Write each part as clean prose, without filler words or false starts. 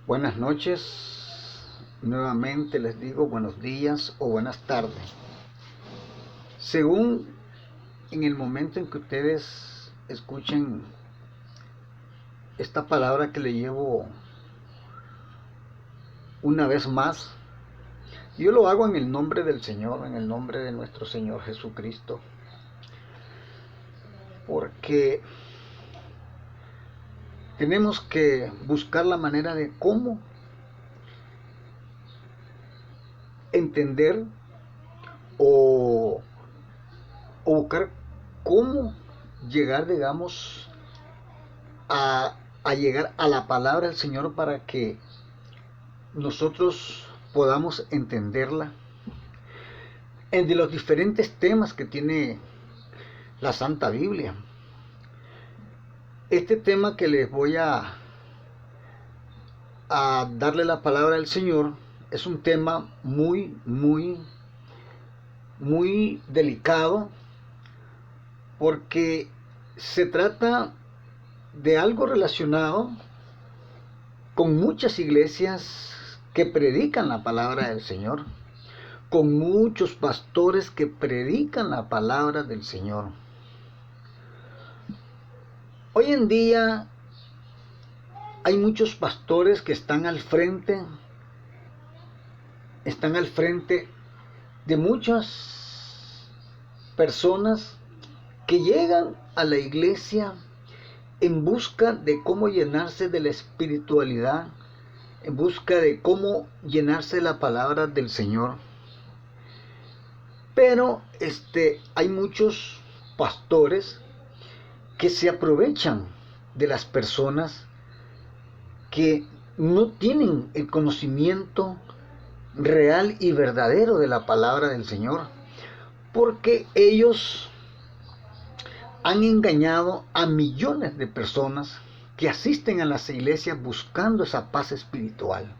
Buenas noches, nuevamente les digo buenos días o buenas tardes. Según en el momento en que ustedes escuchen esta palabra que le llevo una vez más, yo lo hago en el nombre del Señor, en el nombre de nuestro Señor Jesucristo, porque tenemos que buscar la manera de cómo entender o buscar cómo llegar, digamos, a llegar a la palabra del Señor para que nosotros podamos entenderla en de los diferentes temas que tiene la Santa Biblia. Este tema que les voy a darle la palabra del Señor es un tema muy delicado, porque se trata de algo relacionado con muchas iglesias que predican la palabra del Señor, con muchos pastores que predican la palabra del Señor. Hoy en día hay muchos pastores que están al frente de muchas personas que llegan a la iglesia en busca de cómo llenarse de la espiritualidad, en busca de cómo llenarse de la palabra del Señor. Pero hay muchos pastores que se aprovechan de las personas que no tienen el conocimiento real y verdadero de la palabra del Señor, porque ellos han engañado a millones de personas que asisten a las iglesias buscando esa paz espiritual,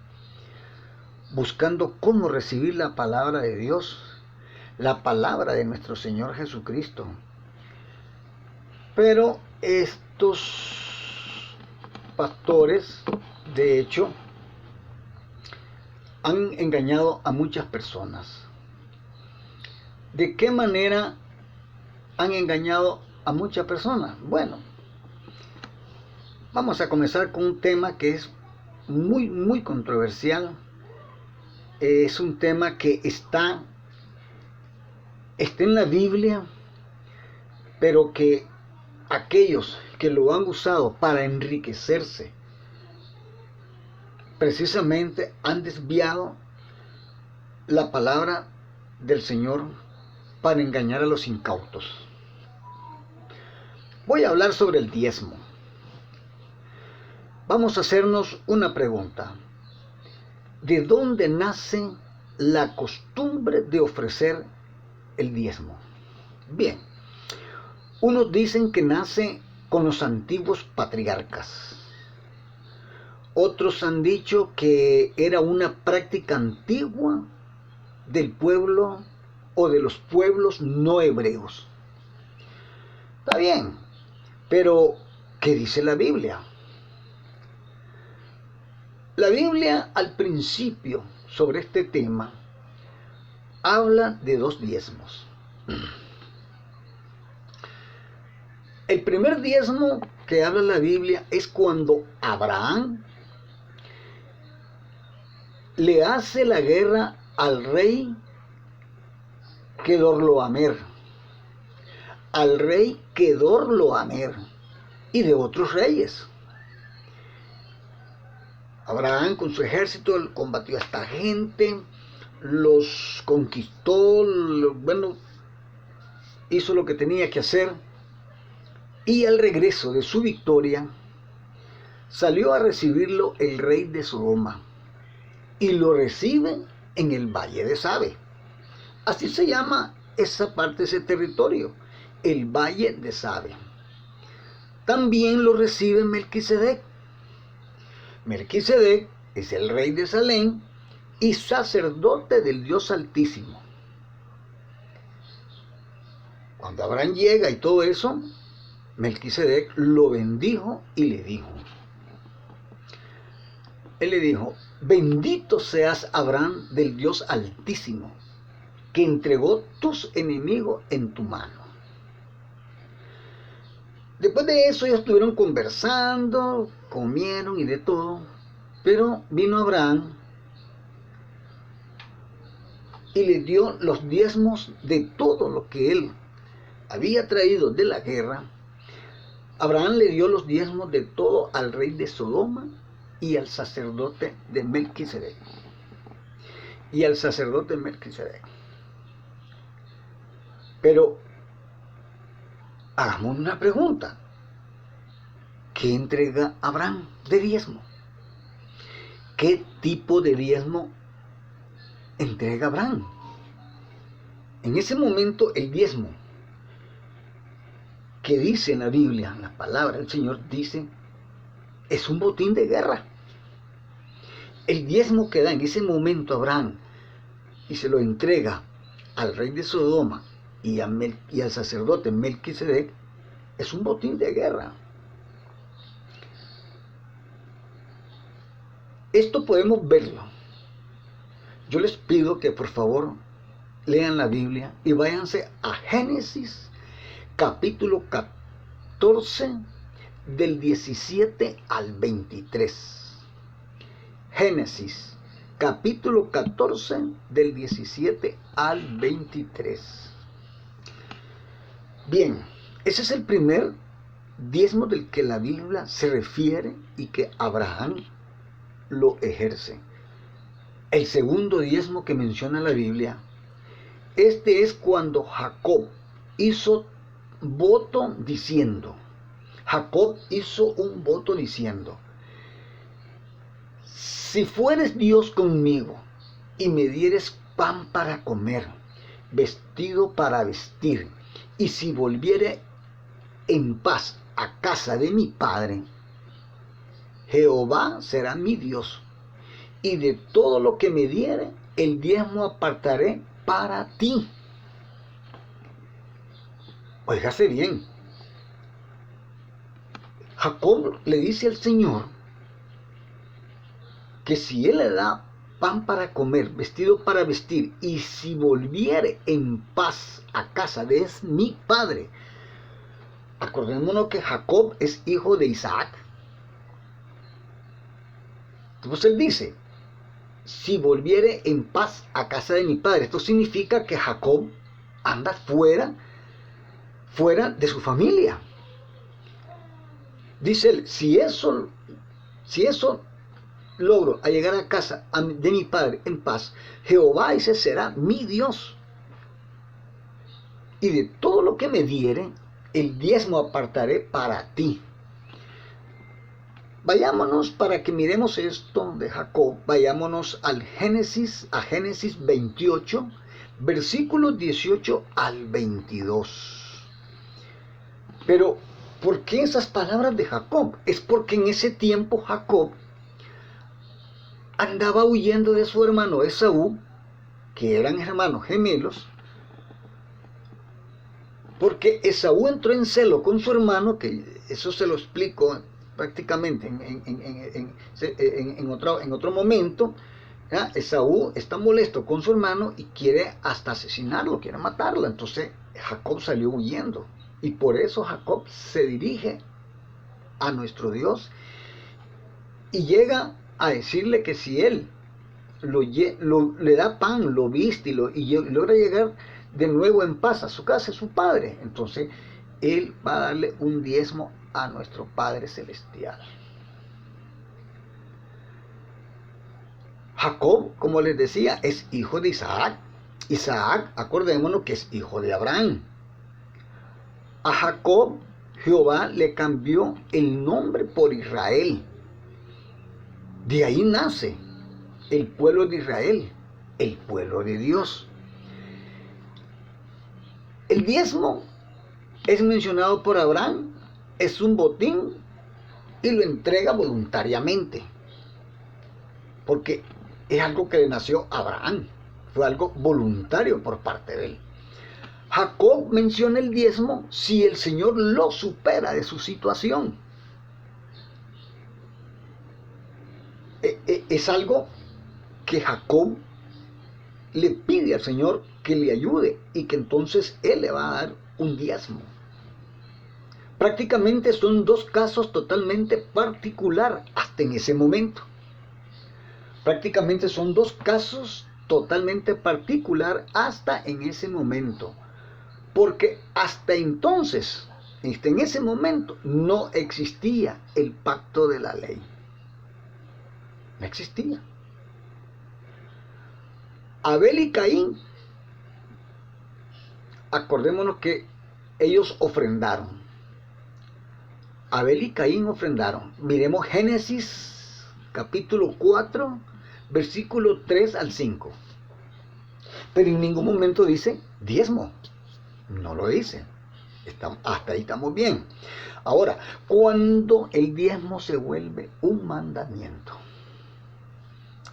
buscando cómo recibir la palabra de Dios, la palabra de nuestro Señor Jesucristo. Pero estos pastores, de hecho, han engañado a muchas personas. ¿De qué manera han engañado a muchas personas? Bueno, vamos a comenzar con un tema que es muy controversial. Es un tema que está en la Biblia, pero que aquellos que lo han usado para enriquecerse precisamente han desviado la palabra del Señor para engañar a los incautos. Voy a hablar sobre el diezmo. Vamos a hacernos una pregunta. ¿De dónde nace la costumbre de ofrecer el diezmo? Bien, unos dicen que nace con los antiguos patriarcas. Otros han dicho que era una práctica antigua del pueblo o de los pueblos no hebreos. Está bien, pero ¿qué dice la Biblia? La Biblia al principio sobre este tema habla de dos diezmos. El primer diezmo que habla la Biblia es cuando Abraham le hace la guerra al rey Kedorlaomer, y de otros reyes. Abraham con su ejército combatió a esta gente, los conquistó, hizo lo que tenía que hacer, y al regreso de su victoria salió a recibirlo el rey de Sodoma y lo recibe en el valle de Sabe. Así se llama esa parte, ese territorio, el valle de Sabe. También lo recibe Melquisedec. Melquisedec es el rey de Salem y sacerdote del Dios Altísimo. Cuando Abraham llega y todo eso, Melquisedec lo bendijo y le dijo: él le dijo, bendito seas Abraham del Dios Altísimo, que entregó tus enemigos en tu mano. Después de eso ellos estuvieron conversando, comieron y de todo, pero vino Abraham y le dio los diezmos de todo lo que él había traído de la guerra. Abraham le dio los diezmos de todo al rey de Sodoma y al sacerdote de Melquisedec. Pero hagamos una pregunta. ¿Qué entrega Abraham de diezmo? ¿Qué tipo de diezmo entrega Abraham? En ese momento el diezmo que dice en la Biblia, la palabra del Señor dice, es un botín de guerra. El diezmo que da en ese momento Abraham y se lo entrega al rey de Sodoma y al sacerdote Melquisedec es un botín de guerra. Esto podemos verlo. Yo les pido que por favor lean la Biblia y váyanse a Génesis capítulo 14 del 17 al 23. Génesis capítulo 14 del 17 al 23. Bien, ese es el primer diezmo del que la Biblia se refiere y que Abraham lo ejerce. El segundo diezmo que menciona la Biblia, este es cuando Jacob hizo voto diciendo, si fueres Dios conmigo y me dieres pan para comer, vestido para vestir, y si volviere en paz a casa de mi padre, Jehová será mi Dios, y de todo lo que me diere, el diezmo apartaré para ti. Óigase bien. Jacob le dice al Señor que si él le da pan para comer, vestido para vestir, y si volviere en paz a casa de mi padre. Acordémonos que Jacob es hijo de Isaac. Entonces él dice, si volviere en paz a casa de mi padre. Esto significa que Jacob anda fuera de su familia. Dice él, si eso logro a llegar a casa de mi padre en paz, Jehová ese será mi Dios. Y de todo lo que me diere, el diezmo apartaré para ti. Vayámonos para que miremos esto de Jacob. Vayámonos a Génesis 28, versículos 18 al 22. Pero, ¿por qué esas palabras de Jacob? Es porque en ese tiempo Jacob andaba huyendo de su hermano Esaú, que eran hermanos gemelos, porque Esaú entró en celo con su hermano, que eso se lo explico prácticamente en otro momento. ¿Ya? Esaú está molesto con su hermano y quiere hasta asesinarlo, quiere matarlo. Entonces Jacob salió huyendo, y por eso Jacob se dirige a nuestro Dios y llega a decirle que si él le da pan, lo viste y logra llegar de nuevo en paz a su casa, a su padre, entonces él va a darle un diezmo a nuestro Padre Celestial. Jacob, como les decía, es hijo de Isaac. Isaac, acordémonos que es hijo de Abraham. A Jacob, Jehová le cambió el nombre por Israel. De ahí nace el pueblo de Israel, el pueblo de Dios. El diezmo es mencionado por Abraham, es un botín y lo entrega voluntariamente, porque es algo que le nació a Abraham, fue algo voluntario por parte de él. Jacob menciona el diezmo si el Señor lo supera de su situación. es algo que Jacob le pide al Señor que le ayude y que entonces Él le va a dar un diezmo. Prácticamente son dos casos totalmente particulares hasta en ese momento. Prácticamente son dos casos totalmente particular hasta en ese momento. Porque hasta entonces, en ese momento, no existía el pacto de la ley. No existía. Abel y Caín, acordémonos que ellos ofrendaron. Abel y Caín ofrendaron. Miremos Génesis capítulo 4, versículo 3 al 5. Pero en ningún momento dice diezmo. No lo dice. Hasta ahí estamos bien. Ahora, ¿cuándo el diezmo se vuelve un mandamiento?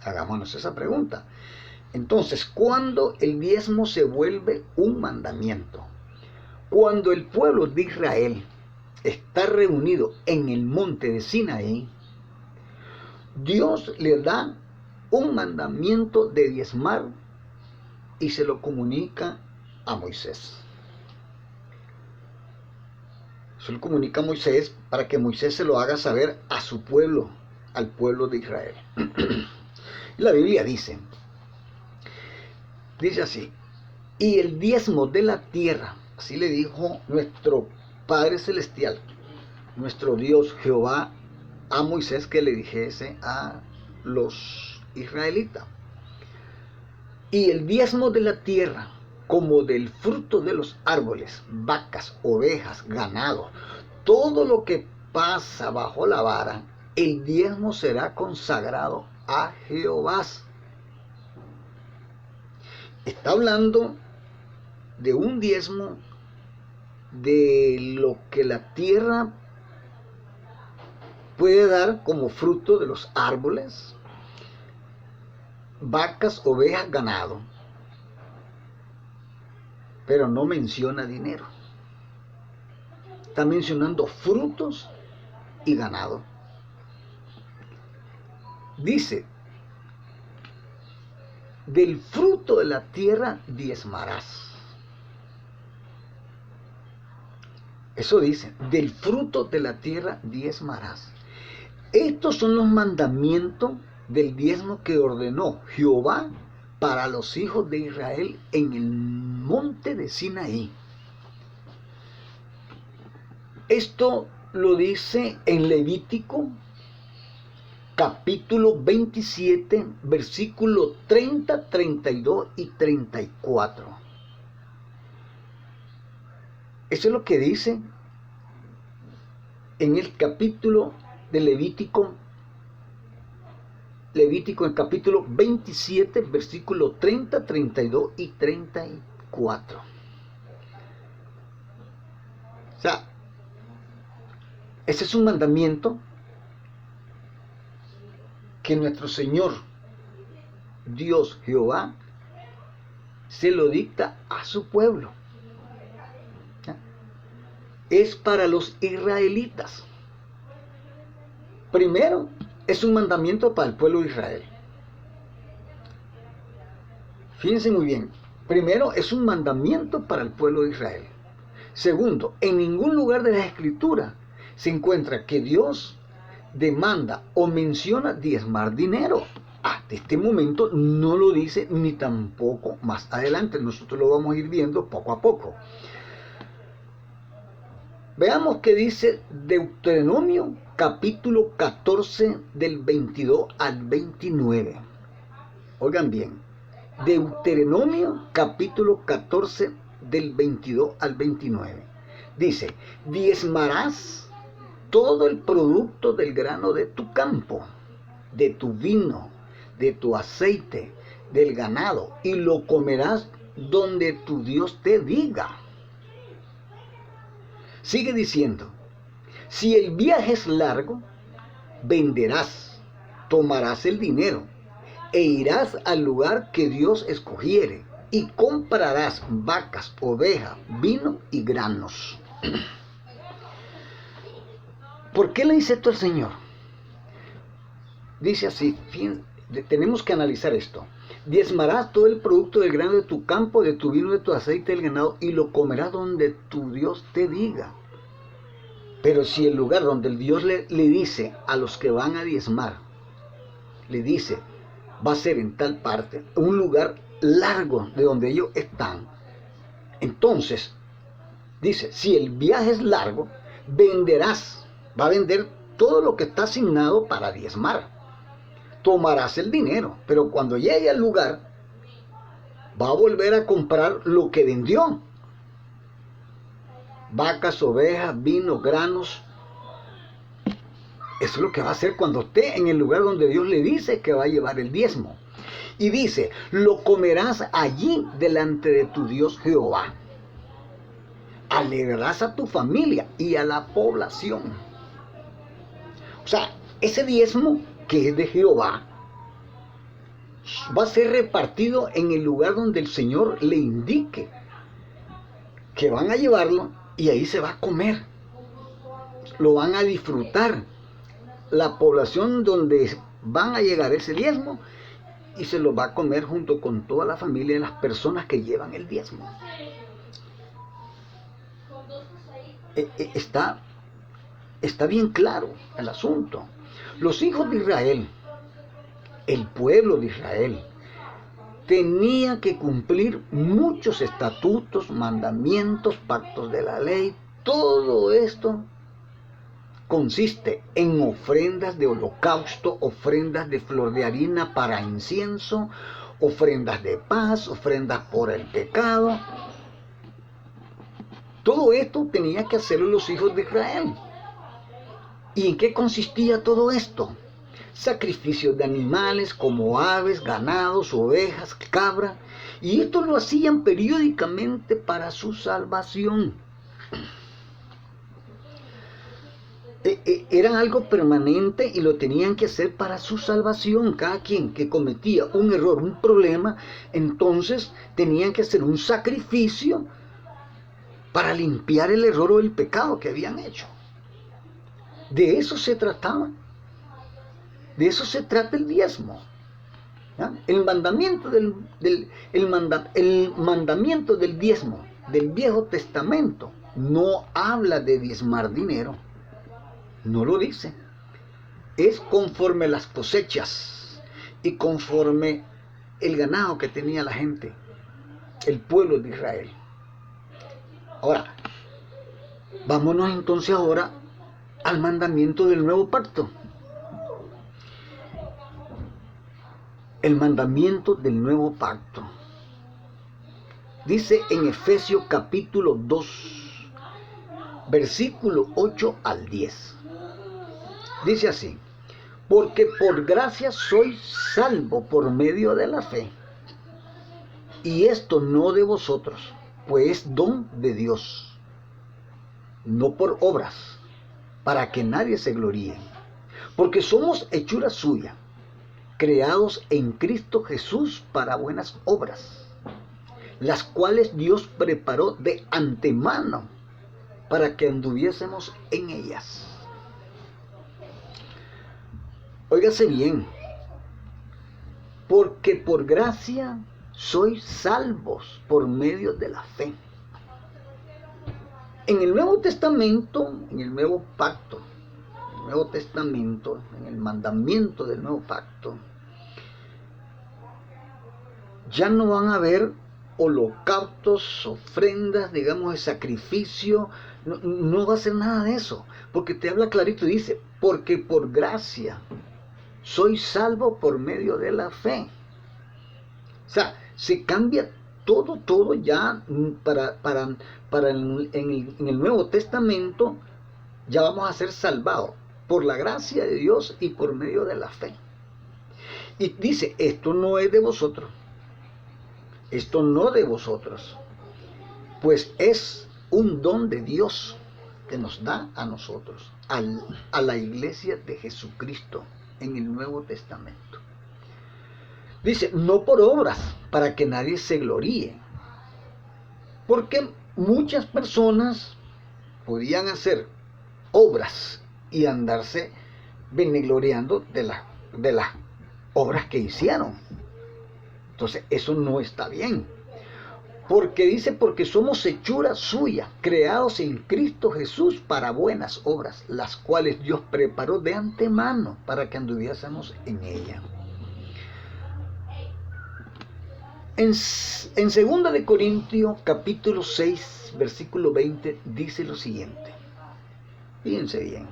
Hagámonos esa pregunta. Entonces, ¿cuándo el diezmo se vuelve un mandamiento? Cuando el pueblo de Israel está reunido en el monte de Sinaí, Dios le da un mandamiento de diezmar y se lo comunica a Moisés. Se lo comunica a Moisés para que Moisés se lo haga saber a su pueblo, al pueblo de Israel. La Biblia dice así, y el diezmo de la tierra, así le dijo nuestro Padre Celestial, nuestro Dios Jehová, a Moisés que le dijese a los israelitas. Y el diezmo de la tierra, como del fruto de los árboles, vacas, ovejas, ganado, todo lo que pasa bajo la vara, el diezmo será consagrado a Jehová. Está hablando de un diezmo de lo que la tierra puede dar como fruto de los árboles, vacas, ovejas, ganado, pero no menciona dinero. Está mencionando frutos y ganado. Dice, del fruto de la tierra diezmarás. Eso dice, del fruto de la tierra diezmarás. Estos son los mandamientos del diezmo que ordenó Jehová para los hijos de Israel en el monte de Sinaí. Esto lo dice en Levítico capítulo 27, versículo 30, 32 y 34. Eso es lo que dice en el capítulo de Levítico el capítulo 27, versículo 30, 32 y 34. O sea, ese es un mandamiento que nuestro Señor, Dios Jehová, se lo dicta a su pueblo. Es para los israelitas. Primero, es un mandamiento para el pueblo de Israel. Fíjense muy bien. Primero, es un mandamiento para el pueblo de Israel. Segundo, en ningún lugar de la Escritura se encuentra que Dios demanda o menciona diezmar dinero. Hasta este momento no lo dice, ni tampoco más adelante. Nosotros lo vamos a ir viendo poco a poco. Veamos qué dice Deuteronomio capítulo 14 del 22 al 29. Oigan bien, Deuteronomio capítulo 14 del 22 al 29. Dice, diezmarás todo el producto del grano de tu campo, de tu vino, de tu aceite, del ganado, y lo comerás donde tu Dios te diga. Sigue diciendo, si el viaje es largo, venderás, tomarás el dinero, e irás al lugar que Dios escogiere, y comprarás vacas, ovejas, vino y granos. ¿Por qué le dice esto al Señor? Dice así, tenemos que analizar esto. Diezmarás todo el producto del grano de tu campo, de tu vino, de tu aceite, del ganado, y lo comerás donde tu Dios te diga. Pero si el lugar donde el Dios le dice a los que van a diezmar, le dice, va a ser en tal parte, un lugar largo de donde ellos están, entonces, dice, si el viaje es largo, va a vender todo lo que está asignado para diezmar. Tomarás el dinero, pero cuando llegue al lugar, va a volver a comprar lo que vendió. Vacas, ovejas, vino, granos. Eso es lo que va a hacer cuando esté en el lugar donde Dios le dice que va a llevar el diezmo. Y dice, lo comerás allí delante de tu Dios Jehová. Alegrarás a tu familia y a la población. O sea, ese diezmo que es de Jehová va a ser repartido en el lugar donde el Señor le indique que van a llevarlo, y ahí se va a comer. Lo van a disfrutar. La población donde van a llegar ese diezmo, y se lo va a comer junto con toda la familia de las personas que llevan el diezmo. Está bien claro el asunto. Los hijos de Israel, el pueblo de Israel, tenía que cumplir muchos estatutos, mandamientos, pactos de la ley. Todo esto consiste en ofrendas de holocausto, ofrendas de flor de harina para incienso, ofrendas de paz, ofrendas por el pecado. Todo esto tenía que hacerlo los hijos de Israel. ¿Y en qué consistía todo esto? Sacrificios de animales como aves, ganados, ovejas, cabra. Y esto lo hacían periódicamente para su salvación. Era algo permanente y lo tenían que hacer para su salvación. Cada quien que cometía un error, un problema, entonces tenían que hacer un sacrificio para limpiar el error o el pecado que habían hecho. De eso se trataba. De eso se trata el diezmo. ¿Ya? El mandamiento mandamiento del diezmo del Viejo Testamento no habla de diezmar dinero. No lo dice. Es conforme las cosechas y conforme el ganado que tenía la gente, el pueblo de Israel. Ahora, vámonos entonces ahora al mandamiento del nuevo pacto. El mandamiento del nuevo pacto. Dice en Efesios capítulo 2, versículo 8 al 10. Dice así: porque por gracia sois salvo por medio de la fe. Y esto no de vosotros, pues es don de Dios, no por obras, para que nadie se gloríe. Porque somos hechura suya, creados en Cristo Jesús para buenas obras, las cuales Dios preparó de antemano para que anduviésemos en ellas. Óigase bien, porque por gracia sois salvos por medio de la fe. En el Nuevo Testamento, en el Nuevo Pacto, en el Nuevo Testamento, en el mandamiento del Nuevo Pacto, ya no van a haber holocaustos, ofrendas, digamos, de sacrificio. No va a ser nada de eso, porque te habla clarito y dice, porque por gracia soy salvo por medio de la fe. O sea, se cambia todo ya en el Nuevo Testamento. Ya vamos a ser salvados por la gracia de Dios y por medio de la fe. Y dice, esto no es de vosotros, esto no de vosotros, pues es un don de Dios que nos da a nosotros, a la iglesia de Jesucristo en el Nuevo Testamento. Dice, no por obras, para que nadie se gloríe. Porque muchas personas podían hacer obras y andarse benegloriando de las de las obras que hicieron. Entonces eso no está bien. Porque dice, porque somos hechura suya, creados en Cristo Jesús para buenas obras, las cuales Dios preparó de antemano para que anduviésemos en ella. En 2 de Corintios capítulo 6, versículo 20, dice lo siguiente. Fíjense bien.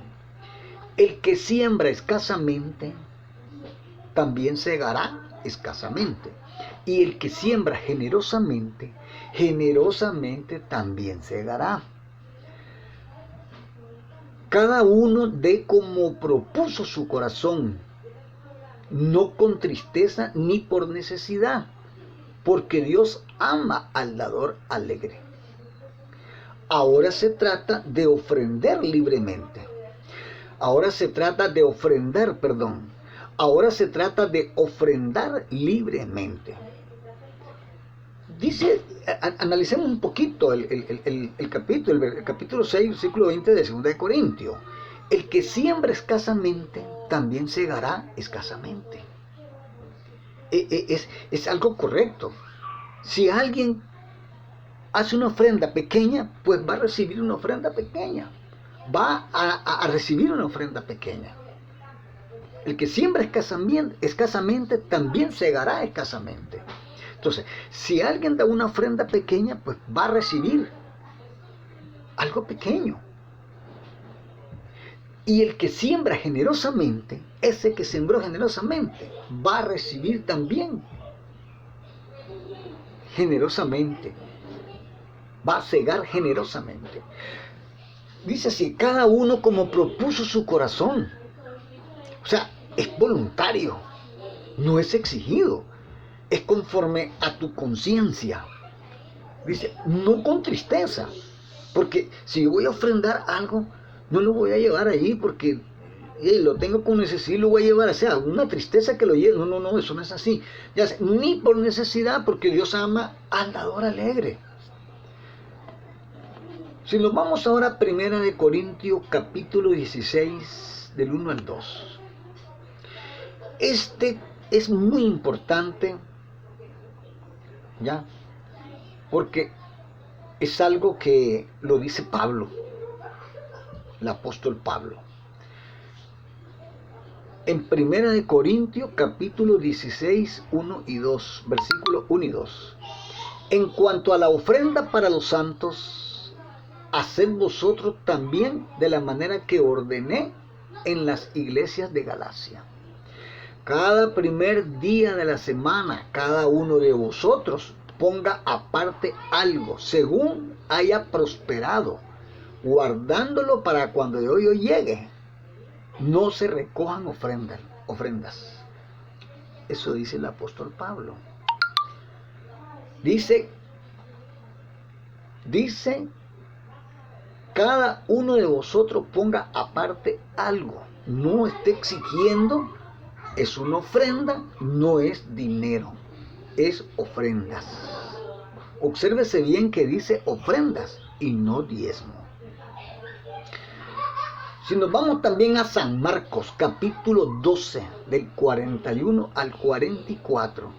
El que siembra escasamente, también segará escasamente. Y el que siembra generosamente, generosamente también segará. Cada uno dé como propuso su corazón, no con tristeza ni por necesidad, porque Dios ama al dador alegre. Ahora se trata de ofrendar libremente. Ahora se trata de ofrendar libremente. Dice, analicemos un poquito el capítulo 6, versículo 20 de 2 de Corintios. El que siembra escasamente, también segará escasamente. Es algo correcto. Si alguien hace una ofrenda pequeña, pues va a recibir una ofrenda pequeña. Va a recibir una ofrenda pequeña. El que siembra escasamente, también segará escasamente. Entonces, si alguien da una ofrenda pequeña, pues va a recibir algo pequeño. Y el que siembra generosamente, ese que sembró generosamente, va a recibir también generosamente. Va a segar generosamente. Dice así, cada uno como propuso su corazón. O sea, es voluntario, no es exigido. Es conforme a tu conciencia. Dice, no con tristeza. Porque si yo voy a ofrendar algo, no lo voy a llevar allí porque lo tengo con necesidad y lo voy a llevar. O sea, una tristeza que lo lleve. No, eso no es así. Ya sé, ni por necesidad, porque Dios ama al dador alegre. Si nos vamos ahora a 1 de Corintios capítulo 16, del 1 al 2. Este es muy importante, ¿ya? Porque es algo que lo dice Pablo, el apóstol Pablo. En 1 de Corintios capítulo 16, 1 y 2, versículos 1 y 2. En cuanto a la ofrenda para los santos, haced vosotros también de la manera que ordené en las iglesias de Galacia. Cada primer día de la semana, cada uno de vosotros ponga aparte algo, según haya prosperado, guardándolo para cuando yo llegue, no se recojan ofrendas. Eso dice el apóstol Pablo. Dice, cada uno de vosotros ponga aparte algo, no esté exigiendo. Es una ofrenda, no es dinero, es ofrendas. Obsérvese bien que dice ofrendas y no diezmo. Si nos vamos también a San Marcos, capítulo 12, del 41 al 44.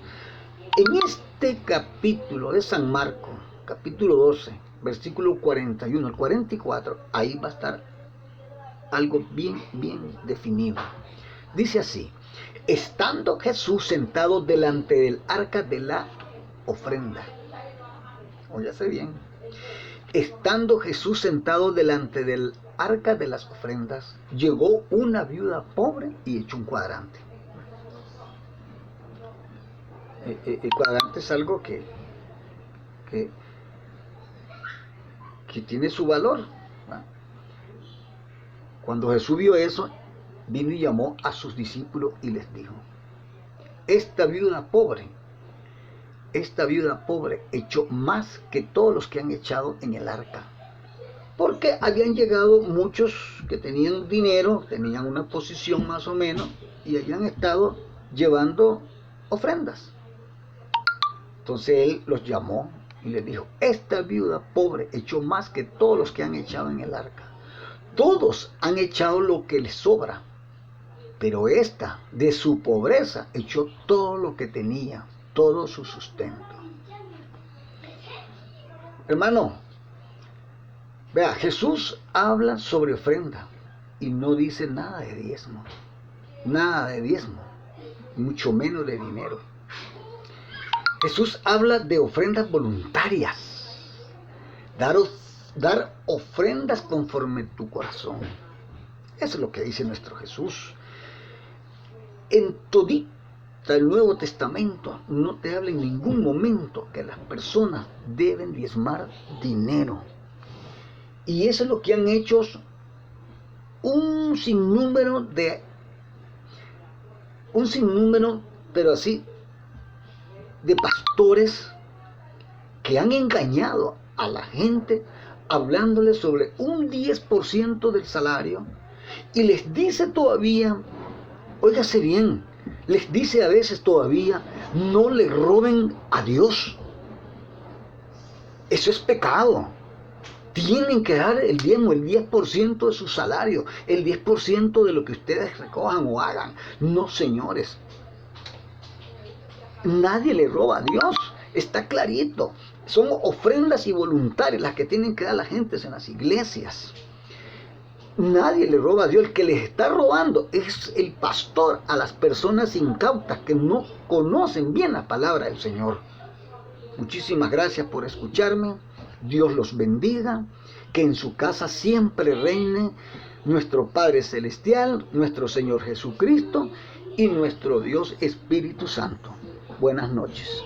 En este capítulo de San Marcos, capítulo 12, versículo 41 al 44, ahí va a estar algo bien definido. Dice así: estando Jesús sentado delante del arca de la ofrenda. Óyase bien. Estando Jesús sentado delante del arca de las ofrendas, llegó una viuda pobre y echó un cuadrante. El cuadrante es algo que tiene su valor, ¿no? Cuando Jesús vio eso, vino y llamó a sus discípulos y les dijo: esta viuda pobre echó más que todos los que han echado en el arca. Porque habían llegado muchos que tenían dinero, tenían una posición más o menos, y habían estado llevando ofrendas. Entonces él los llamó y les dijo: esta viuda pobre echó más que todos los que han echado en el arca. Todos han echado lo que les sobra, Pero esta, de su pobreza, echó todo lo que tenía, todo su sustento. Hermano, vea, Jesús habla sobre ofrenda y no dice nada de diezmo. Nada de diezmo, mucho menos de dinero. Jesús habla de ofrendas voluntarias. Dar ofrendas conforme tu corazón. Eso es lo que dice nuestro Jesús. En todita el Nuevo Testamento no te habla en ningún momento que las personas deben diezmar dinero. Y eso es lo que han hecho un sinnúmero, pero así, de pastores que han engañado a la gente hablándoles sobre un 10% del salario y les dice todavía, óigase bien, les dice a veces todavía, no le roben a Dios. Eso es pecado. Tienen que dar el diezmo, el 10% de su salario, el 10% de lo que ustedes recojan o hagan. No, señores. Nadie le roba a Dios. Está clarito. Son ofrendas y voluntarias las que tienen que dar la gente en las iglesias. Nadie le roba a Dios. El que les está robando es el pastor a las personas incautas que no conocen bien la palabra del Señor. Muchísimas gracias por escucharme. Dios los bendiga. Que en su casa siempre reine nuestro Padre Celestial, nuestro Señor Jesucristo y nuestro Dios Espíritu Santo. Buenas noches.